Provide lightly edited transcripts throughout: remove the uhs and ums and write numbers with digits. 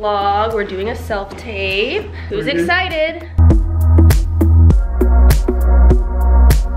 vlog. We're doing a self-tape. Who's excited?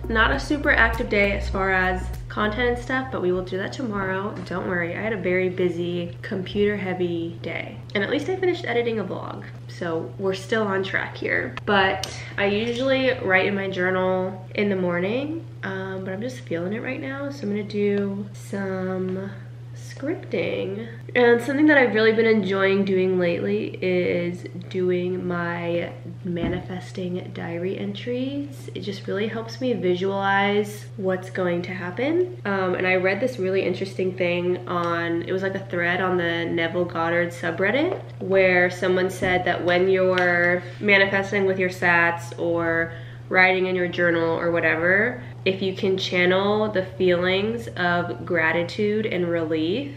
Not a super active day as far as content and stuff, but we will do that tomorrow. Don't worry, I had a very busy, computer-heavy day. And at least I finished editing a vlog, so we're still on track here. But I usually write in my journal in the morning, but I'm just feeling it right now, so I'm gonna do some scripting. And something that I've really been enjoying doing lately is doing my manifesting diary entries. It just really helps me visualize what's going to happen. And I read this really interesting thing on, it was like a thread on the Neville Goddard subreddit, where someone said that when you're manifesting with your sats or writing in your journal or whatever, if you can channel the feelings of gratitude and relief,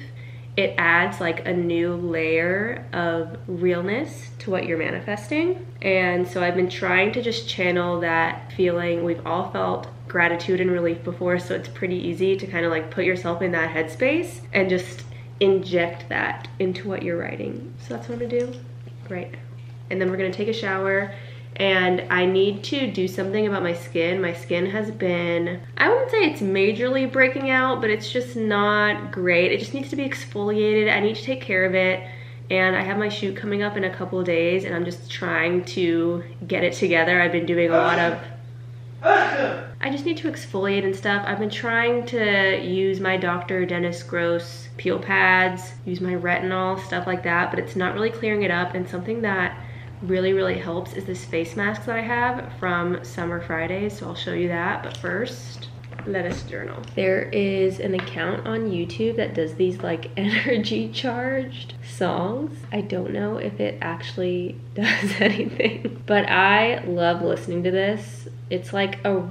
it adds like a new layer of realness to what you're manifesting. And so I've been trying to just channel that feeling. We've all felt gratitude and relief before, so it's pretty easy to kind of like put yourself in that headspace and just inject that into what you're writing. So that's what I'm gonna do right now. And then we're gonna take a shower. And I need to do something about my skin. My skin has been, I wouldn't say it's majorly breaking out, but it's just not great. It just needs to be exfoliated. I need to take care of it. And I have my shoot coming up in a couple of days, and I'm just trying to get it together. I've been doing a lot of, I just need to exfoliate and stuff. I've been trying to use my Dr. Dennis Gross peel pads, use my retinol, stuff like that, but it's not really clearing it up. And something that really helps is this face mask that I have from Summer Fridays, so I'll show you that. But first, let us journal. There is an account on YouTube that does these like energy charged songs. I don't know if it actually does anything, but I love listening to this. It's like a,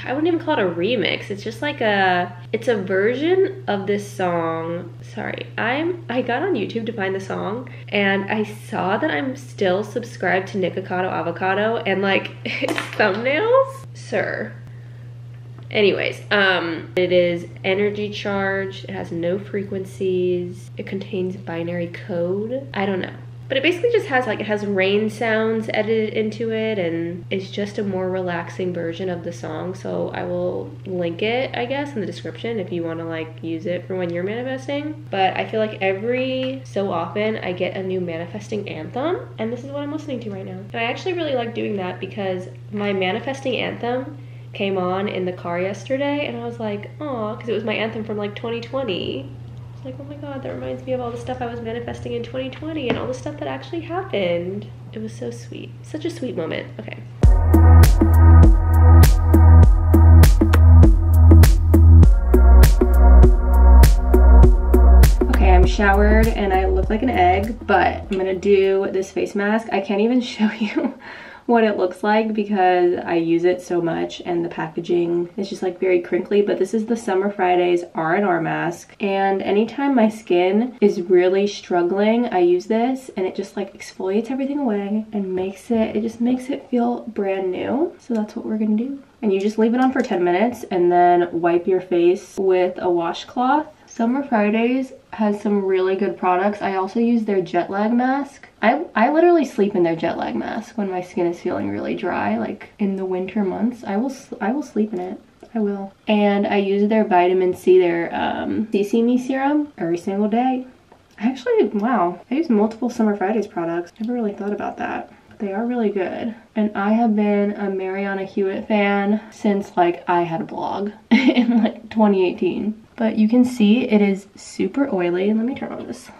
I wouldn't even call it a remix. It's just like it's a version of this song. Sorry, I got on YouTube to find the song, and I saw that I'm still subscribed to Nikocado Avocado, and like his thumbnails, sir. Anyways, it is energy charged. It has no frequencies. It contains binary code. I don't know. But it basically just has like, it has rain sounds edited into it, and it's just a more relaxing version of the song. So I will link it, I guess, in the description if you want to like use it for when you're manifesting. But I feel like every so often I get a new manifesting anthem, and this is what I'm listening to right now. And I actually really like doing that because my manifesting anthem came on in the car yesterday, and I was like, aw, because it was my anthem from like 2020. Like, oh my god, that reminds me of all the stuff I was manifesting in 2020 and all the stuff that actually happened. It was so sweet. Such a sweet moment. Okay. Okay, I'm showered and I look like an egg, but I'm gonna do this face mask. I can't even show you what it looks like because I use it so much and the packaging is just like very crinkly. But this is the Summer Fridays R&R mask, and anytime my skin is really struggling, I use this, and it just like exfoliates everything away and it just makes it feel brand new. So that's what we're gonna do. And you just leave it on for 10 minutes and then wipe your face with a washcloth. Summer Fridays has some really good products. I also use their jet lag mask. I literally sleep in their jet lag mask when my skin is feeling really dry, like in the winter months. I will sleep in it. I will. And I use their vitamin C, their CC Me serum every single day. Actually, wow, I use multiple Summer Fridays products. Never really thought about that. They are really good. And I have been a Mariana Hewitt fan since like I had a blog in like 2018. But you can see it is super oily. Let me turn on this.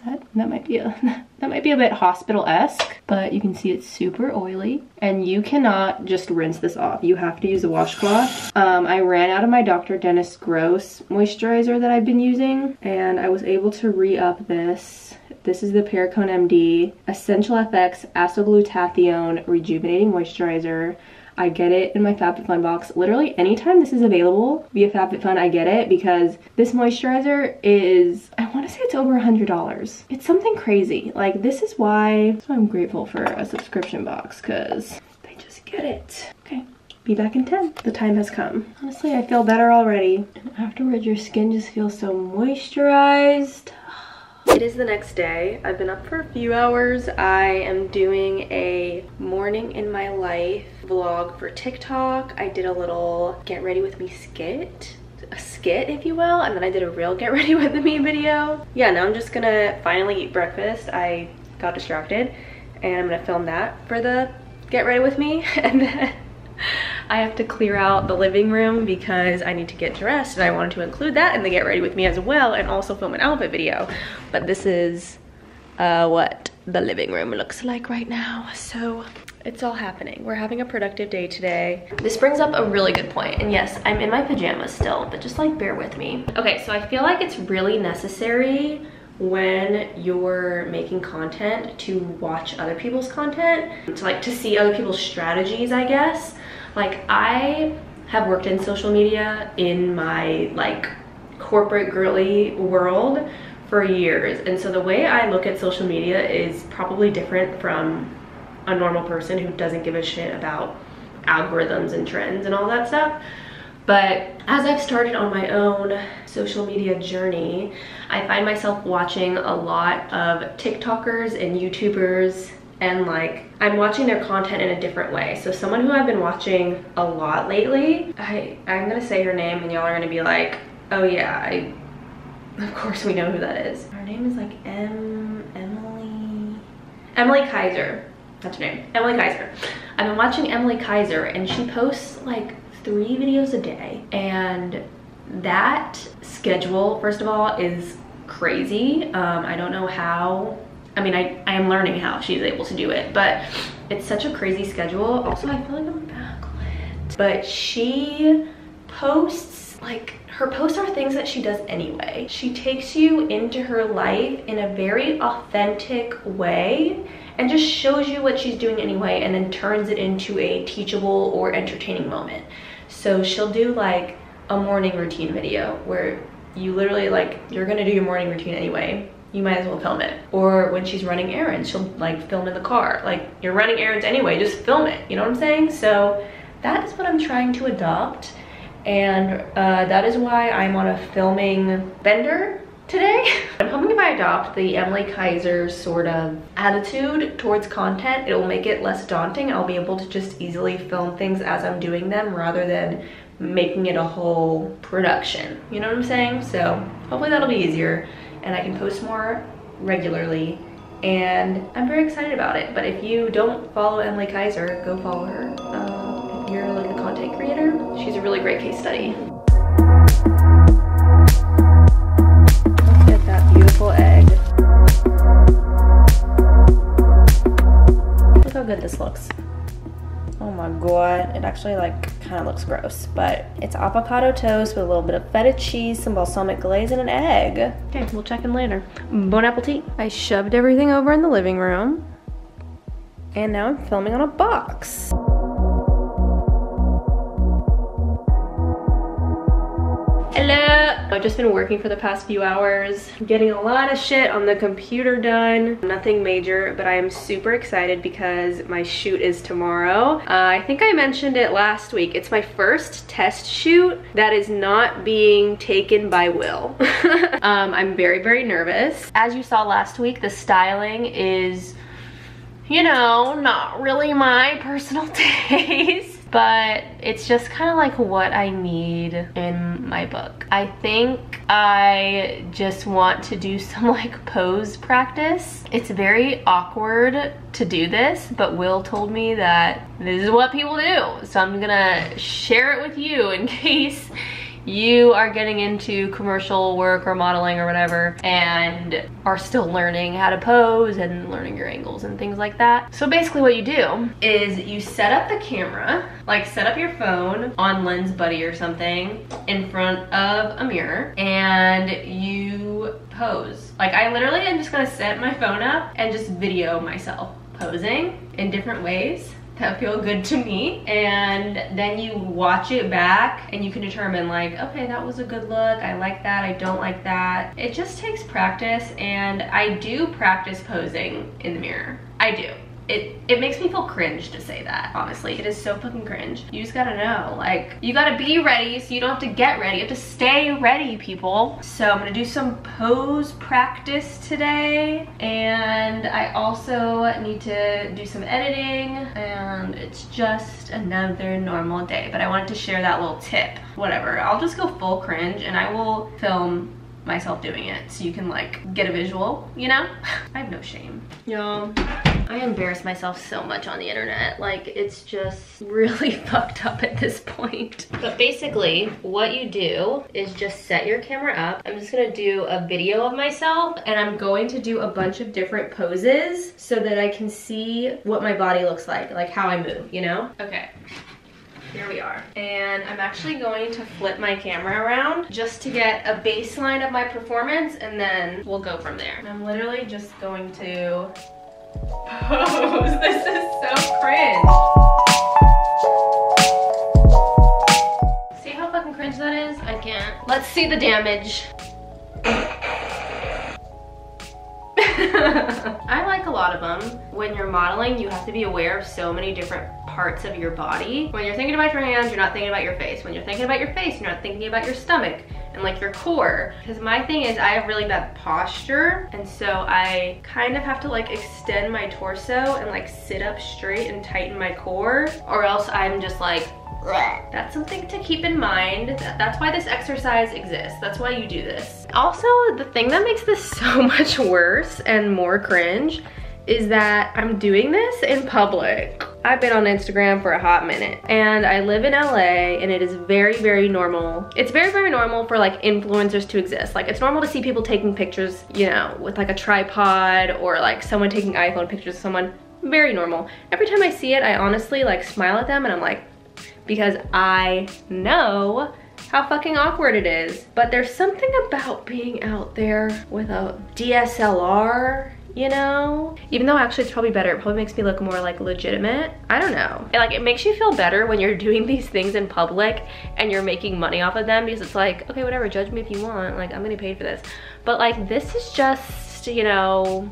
That might be a bit hospital-esque, but you can see it's super oily, and you cannot just rinse this off. You have to use a washcloth. I ran out of my Dr. Dennis Gross moisturizer that I've been using, and I was able to re-up this. This is the Pericone MD Essential FX Acylglutathione Rejuvenating Moisturizer. I get it in my FabFitFun box. Literally anytime this is available via FabFitFun, I get it because this moisturizer is, I want to say it's over $100. It's something crazy. Like, this is why I'm grateful for a subscription box, because they just get it. Okay, be back in 10. The time has come. Honestly, I feel better already. And afterwards, your skin just feels so moisturized. It is the next day. I've been up for a few hours. I am doing a morning in my life vlog for TikTok. I did a little get ready with me skit, a skit if you will, and then I did a real get ready with me video. Yeah, now I'm just gonna finally eat breakfast. I got distracted and I'm gonna film that for the get ready with me, and then I have to clear out the living room because I need to get dressed, and I wanted to include that in the get ready with me as well, and also film an outfit video. But this is what the living room looks like right now. So it's all happening. We're having a productive day today. This brings up a really good point, and yes, I'm in my pajamas still, but just like bear with me. Okay, so I feel like it's really necessary when you're making content to watch other people's content, to see other people's strategies, I guess. Like, I have worked in social media in my like corporate girly world for years, and so the way I look at social media is probably different from a normal person who doesn't give a shit about algorithms and trends and all that stuff. But as I've started on my own social media journey, I find myself watching a lot of TikTokers and YouTubers, and like I'm watching their content in a different way. So someone who I've been watching a lot lately, I'm gonna say her name and y'all are gonna be like, oh yeah, of course we know who that is. Her name is like Emilie Kiser. That's her name, Emilie Kiser. I've been watching Emilie Kiser, and she posts like 3 videos a day, and that schedule, first of all, is crazy. I don't know how. I mean, I am learning how she's able to do it, but it's such a crazy schedule. Also, I feel like I'm backlit. But she posts, like, her posts are things that she does anyway. She takes you into her life in a very authentic way and just shows you what she's doing anyway, and then turns it into a teachable or entertaining moment. So she'll do like a morning routine video where you literally, like, you're gonna do your morning routine anyway, you might as well film it. Or when she's running errands, she'll like film in the car. Like, you're running errands anyway, just film it, you know what I'm saying? So that is what I'm trying to adopt, and that is why I'm on a filming bender today. I'm hoping if I adopt the Emilie Kiser sort of attitude towards content, it will make it less daunting. I'll be able to just easily film things as I'm doing them rather than making it a whole production, you know what I'm saying? So hopefully that'll be easier and I can post more regularly, and I'm very excited about it. But if you don't follow Emilie Kiser, go follow her. If you're like a content creator, she's a really great case study. Beautiful egg. Look how good this looks. Oh my god, it actually like kind of looks gross, but it's avocado toast with a little bit of feta cheese, some balsamic glaze, and an egg. Okay, we'll check in later. Bon appetit. I shoved everything over in the living room, and now I'm filming on a box. Hello! I've just been working for the past few hours, getting a lot of shit on the computer done. Nothing major, but I am super excited because my shoot is tomorrow. I think I mentioned it last week. It's my first test shoot that is not being taken by Will. I'm very, very nervous. As you saw last week, the styling is, you know, not really my personal taste. But it's just kind of like what I need in my book. I think I just want to do some like pose practice. It's very awkward to do this, but Will told me that this is what people do. So I'm gonna share it with you in case you are getting into commercial work or modeling or whatever and are still learning how to pose and learning your angles and things like that. So basically what you do is you set up the camera, like set up your phone on Lens Buddy or something in front of a mirror, and you pose. Like, I literally am just gonna set my phone up and just video myself posing in different ways that feel good to me, and then you watch it back and you can determine like, okay, that was a good look, I like that, I don't like that. It just takes practice, and I do practice posing in the mirror. I do. it makes me feel cringe to say that, honestly. It is so fucking cringe. You just gotta know, like, you gotta be ready so you don't have to get ready. You have to stay ready, people. So I'm gonna do some pose practice today, and I also need to do some editing, and it's just another normal day. But I wanted to share that little tip. Whatever, I'll just go full cringe and I will film myself doing it so you can like get a visual, you know? I have no shame. Y'all, I embarrass myself so much on the internet. Like, it's just really fucked up at this point. But basically, what you do is just set your camera up. I'm just gonna do a video of myself, and I'm going to do a bunch of different poses so that I can see what my body looks like how I move, you know? Okay. Here we are. And I'm actually going to flip my camera around just to get a baseline of my performance, and then we'll go from there. I'm literally just going to pose. This is so cringe. See how fucking cringe that is? I can't. Let's see the damage. I like a lot of them. When you're modeling, you have to be aware of so many different parts of your body. When you're thinking about your hands, you're not thinking about your face. When you're thinking about your face, you're not thinking about your stomach and like your core. Because my thing is, I have really bad posture, and so I kind of have to like extend my torso and like sit up straight and tighten my core, or else I'm just like, that's something to keep in mind. That's why this exercise exists. That's why you do this. Also, the thing that makes this so much worse and more cringe is that I'm doing this in public. I've been on Instagram for a hot minute, and I live in LA, and it is very, very normal. It's very, very normal for like influencers to exist. Like, it's normal to see people taking pictures, you know, with like a tripod, or like someone taking iPhone pictures of someone. Very normal. Every time I see it, I honestly like smile at them, and I'm like, because I know how fucking awkward it is. But there's something about being out there with a DSLR, you know? Even though actually it's probably better, it probably makes me look more like legitimate. I don't know. It makes you feel better when you're doing these things in public and you're making money off of them, because it's like, okay, whatever, judge me if you want, like, I'm getting paid for this. But like, this is just, you know,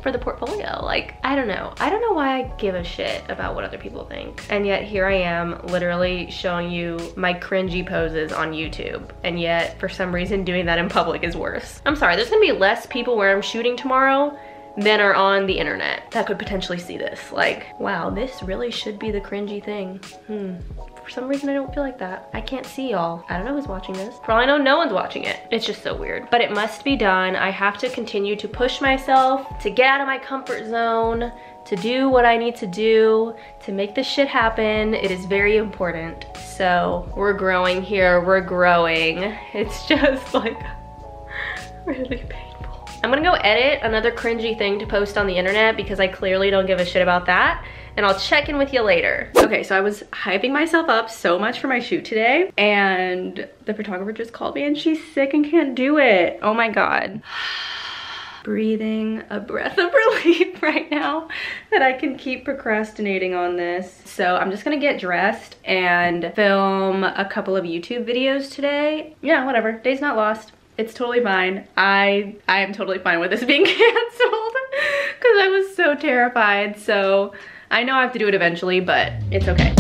for the portfolio. Like, I don't know why I give a shit about what other people think. And yet here I am literally showing you my cringy poses on YouTube, and yet for some reason doing that in public is worse. I'm sorry, there's gonna be less people where I'm shooting tomorrow than are on the internet that could potentially see this. Like, wow, this really should be the cringy thing. For some reason I don't feel like that. I can't see y'all. I don't know who's watching this. For all I know, no one's watching it. It's just so weird. But it must be done. I have to continue to push myself, to get out of my comfort zone, to do what I need to do, to make this shit happen. It is very important. So we're growing here, we're growing. It's just like really painful. I'm gonna go edit another cringy thing to post on the internet, because I clearly don't give a shit about that. And I'll check in with you later. Okay, so I was hyping myself up so much for my shoot today, and the photographer just called me and she's sick and can't do it. Oh my God. Breathing a breath of relief right now that I can keep procrastinating on this. So I'm just gonna get dressed and film a couple of YouTube videos today. Yeah, whatever, day's not lost. It's totally fine. I am totally fine with this being canceled because I was so terrified. So I know I have to do it eventually, but it's okay.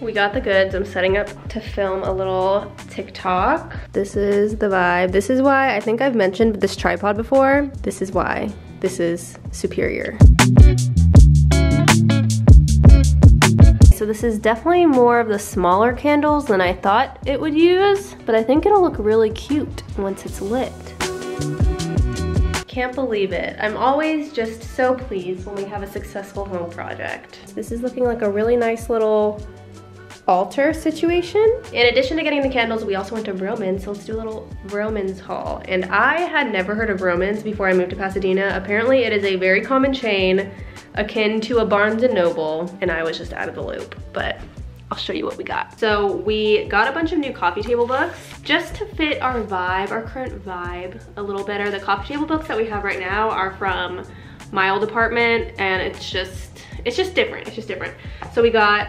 We got the goods. I'm setting up to film a little TikTok. This is the vibe. This is why I think I've mentioned this tripod before. This is why this is superior. So this is definitely more of the smaller candles than I thought it would use, but I think it'll look really cute once it's lit. Can't believe it. I'm always just so pleased when we have a successful home project. This is looking like a really nice little altar situation. In addition to getting the candles, we also went to Vroman's, so let's do a little Vroman's haul. And I had never heard of Vroman's before I moved to Pasadena. Apparently it is a very common chain akin to a Barnes & Noble, and I was just out of the loop, but I'll show you what we got. So we got a bunch of new coffee table books just to fit our vibe, our current vibe a little better. The coffee table books that we have right now are from my old apartment, and it's just different. It's just different. So we got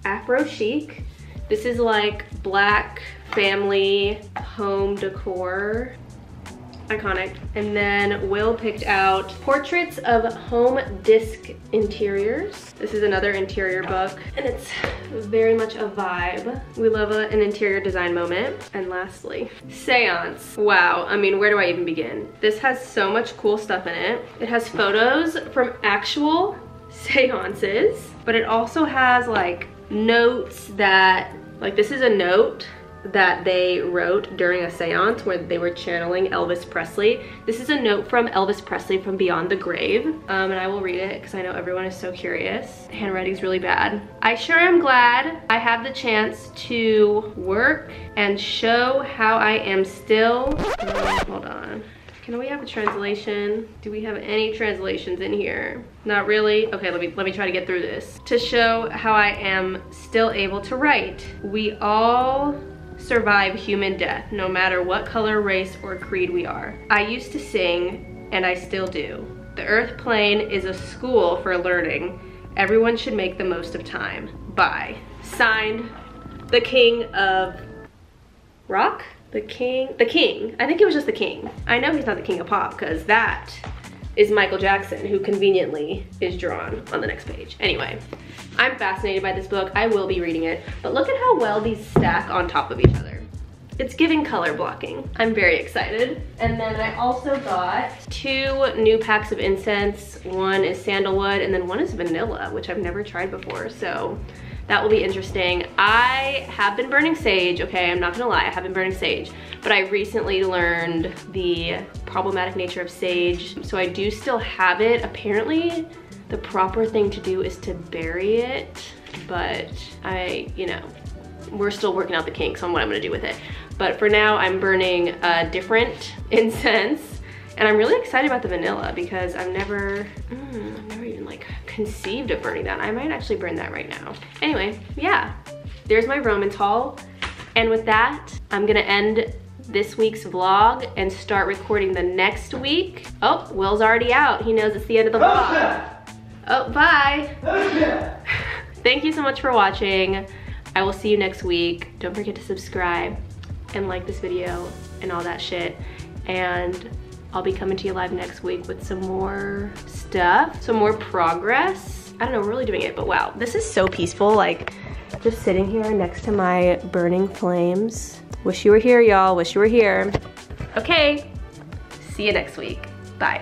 Afro Chic. This is like black family home decor. iconic. And then Will picked out Portraits of Home Disc Interiors. This is another interior book, and it's very much a vibe. We love an interior design moment. And lastly, Seance. Wow, I mean, where do I even begin? This has so much cool stuff in it. It has photos from actual seances, but it also has like notes that, like this is a note that they wrote during a seance where they were channeling Elvis Presley. This is a note from Elvis Presley from beyond the grave, and I will read it because I know everyone is so curious. The handwriting's really bad. I sure am glad I have the chance to work and show how I am still, hold on. Can we have a translation? Do we have any translations in here? Not really? Okay, let me try to get through this. To show how I am still able to write. We all survive human death, no matter what color, race, or creed we are. I used to sing, and I still do. The earth plane is a school for learning. Everyone should make the most of time. Bye. Signed, the King of Rock? The King. I think it was just the King. I know he's not the King of Pop, because that is Michael Jackson, who conveniently is drawn on the next page. Anyway, I'm fascinated by this book. I will be reading it, but look at how well these stack on top of each other. It's giving color blocking. I'm very excited. And then I also got 2 new packs of incense. One is sandalwood and then one is vanilla, which I've never tried before. So that will be interesting. I have been burning sage, okay? I'm not gonna lie, I have been burning sage, but I recently learned the problematic nature of sage, so I do still have it. Apparently, the proper thing to do is to bury it, but we're still working out the kinks on what I'm gonna do with it. But for now, I'm burning a different incense, and I'm really excited about the vanilla because I've never even like conceived of burning that. I might actually burn that right now. Anyway, yeah, there's my Romance haul. And with that, I'm gonna end this week's vlog and start recording the next week. Oh, Will's already out. He knows it's the end of the vlog. Oh, bye. Thank you so much for watching. I will see you next week. Don't forget to subscribe and like this video and all that shit. And I'll be coming to you live next week with some more stuff, some more progress. I don't know, we're really doing it, but wow. This is so peaceful, like just sitting here next to my burning flames. Wish you were here, y'all, wish you were here. Okay, see you next week, bye.